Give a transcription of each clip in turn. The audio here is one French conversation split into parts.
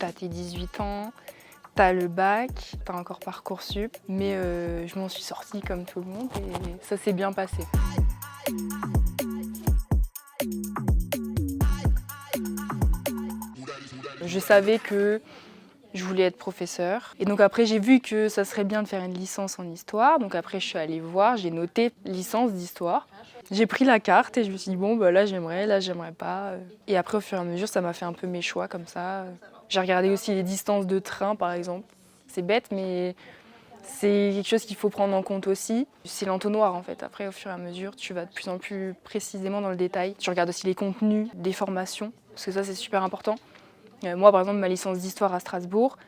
t'as tes 18 ans, t'as le bac, t'as encore Parcoursup, mais je m'en suis sortie comme tout le monde et ça s'est bien passé. Je savais que je voulais être professeure. Et donc après, j'ai vu que ça serait bien de faire une licence en histoire. Donc après, je suis allée voir, j'ai noté licence d'histoire. J'ai pris la carte et je me suis dit, bon, bah là j'aimerais pas. Et après, au fur et à mesure, ça m'a fait un peu mes choix comme ça. J'ai regardé aussi les distances de train, par exemple. C'est bête, mais c'est quelque chose qu'il faut prendre en compte aussi. C'est l'entonnoir, en fait. Après, au fur et à mesure, tu vas de plus en plus précisément dans le détail. Tu regardes aussi les contenus des formations, parce que ça, c'est super important. Moi, par exemple, ma licence d'histoire à Strasbourg,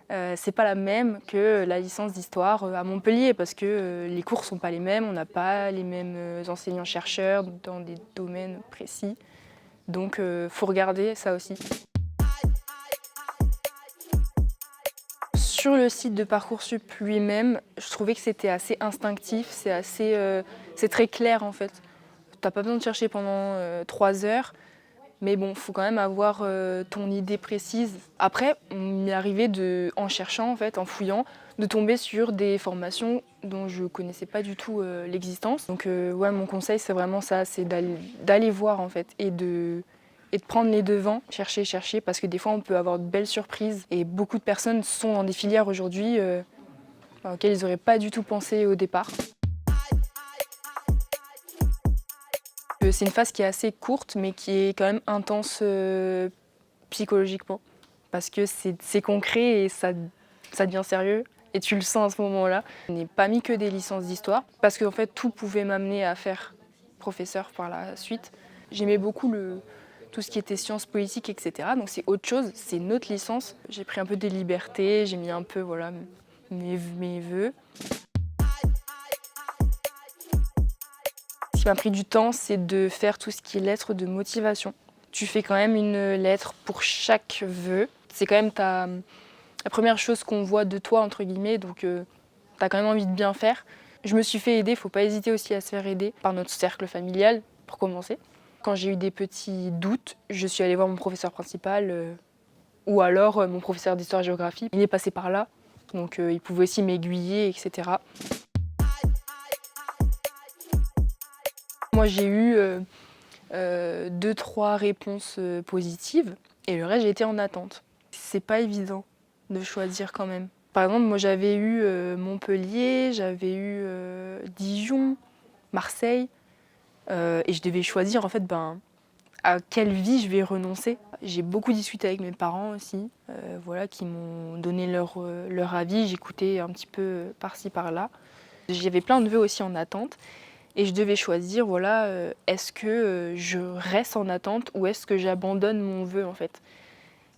c'est pas la même que la licence d'histoire à Montpellier parce que les cours sont pas les mêmes, on n'a pas les mêmes enseignants-chercheurs dans des domaines précis. Donc, faut regarder ça aussi. Sur le site de Parcoursup lui-même, je trouvais que c'était assez instinctif, c'est très clair en fait. T'as pas besoin de chercher pendant 3 heures. Mais bon, il faut quand même avoir ton idée précise. Après, on m'est arrivé en cherchant, en fait, en fouillant, de tomber sur des formations dont je ne connaissais pas du tout l'existence. Donc ouais, mon conseil, c'est vraiment ça, c'est d'aller voir en fait et de prendre les devants, chercher, parce que des fois, on peut avoir de belles surprises. Et beaucoup de personnes sont dans des filières aujourd'hui auxquelles ils n'auraient pas du tout pensé au départ. C'est une phase qui est assez courte, mais qui est quand même intense psychologiquement. Parce que c'est concret et ça devient sérieux. Et tu le sens à ce moment-là. Je n'ai pas mis que des licences d'histoire, parce qu'en fait, tout pouvait m'amener à faire professeur par la suite. J'aimais beaucoup tout ce qui était sciences politiques, etc. Donc c'est autre chose, c'est une autre licence. J'ai pris un peu des libertés, j'ai mis un peu voilà, mes vœux. Ce qui m'a pris du temps, c'est de faire tout ce qui est lettre de motivation. Tu fais quand même une lettre pour chaque vœu. C'est quand même la première chose qu'on voit de toi, entre guillemets, donc tu as quand même envie de bien faire. Je me suis fait aider, il ne faut pas hésiter aussi à se faire aider par notre cercle familial, pour commencer. Quand j'ai eu des petits doutes, je suis allée voir mon professeur principal ou alors mon professeur d'histoire-géographie. Il est passé par là, donc il pouvait aussi m'aiguiller, etc. Moi, j'ai eu 2-3 réponses positives et le reste, j'ai été en attente. C'est pas évident de choisir quand même. Par exemple, moi, j'avais eu Montpellier, j'avais eu Dijon, Marseille et je devais choisir en fait à quelle vie je vais renoncer. J'ai beaucoup discuté avec mes parents aussi, voilà, qui m'ont donné leur avis. J'écoutais un petit peu par-ci par-là. J'avais plein de vœux aussi en attente. Et je devais choisir, voilà, est-ce que je reste en attente ou est-ce que j'abandonne mon vœu en fait.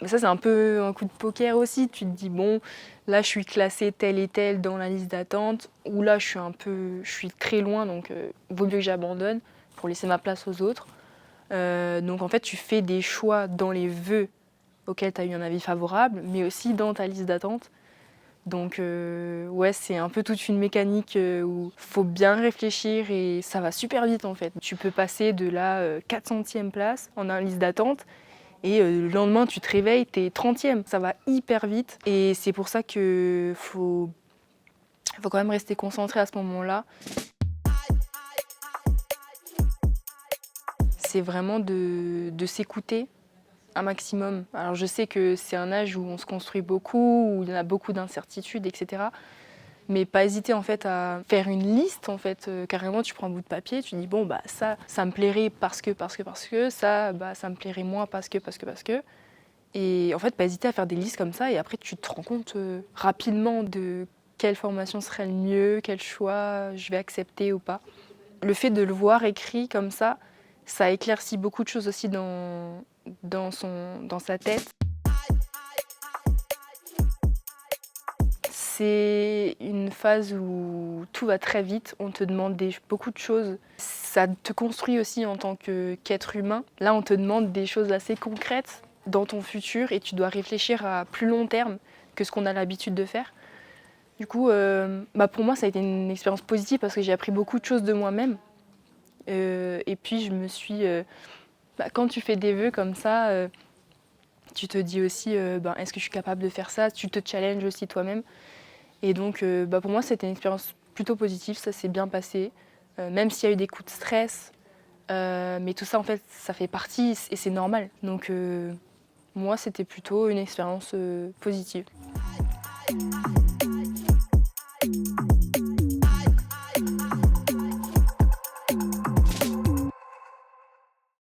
Mais ça c'est un peu un coup de poker aussi, tu te dis bon, là je suis classée telle et telle dans la liste d'attente, ou là je suis très loin donc vaut mieux que j'abandonne pour laisser ma place aux autres. Donc en fait tu fais des choix dans les vœux auxquels tu as eu un avis favorable, mais aussi dans ta liste d'attente. Donc ouais, c'est un peu toute une mécanique où il faut bien réfléchir et ça va super vite en fait. Tu peux passer de la 400e place en liste d'attente et le lendemain tu te réveilles, t'es 30e. Ça va hyper vite et c'est pour ça que faut quand même rester concentré à ce moment-là. C'est vraiment de s'écouter un maximum. Alors je sais que c'est un âge où on se construit beaucoup, où il y a beaucoup d'incertitudes, etc. Mais pas hésiter en fait à faire une liste en fait. Carrément tu prends un bout de papier, tu dis bon bah ça me plairait parce que, ça ça me plairait moins parce que. Et en fait pas hésiter à faire des listes comme ça et après tu te rends compte rapidement de quelle formation serait le mieux, quel choix je vais accepter ou pas. Le fait de le voir écrit comme ça éclaircit beaucoup de choses aussi dans sa tête. C'est une phase où tout va très vite, on te demande beaucoup de choses. Ça te construit aussi en tant qu'être humain. Là, on te demande des choses assez concrètes dans ton futur et tu dois réfléchir à plus long terme que ce qu'on a l'habitude de faire. Du coup, pour moi, ça a été une expérience positive parce que j'ai appris beaucoup de choses de moi-même. Et puis, je me suis... quand tu fais des vœux comme ça, Tu te dis aussi, est-ce que je suis capable de faire ça? Tu te challenges aussi toi-même. Et donc, pour moi, c'était une expérience plutôt positive, ça s'est bien passé, même s'il y a eu des coups de stress, mais tout ça, en fait, ça fait partie et c'est normal. Donc, moi, c'était plutôt une expérience positive.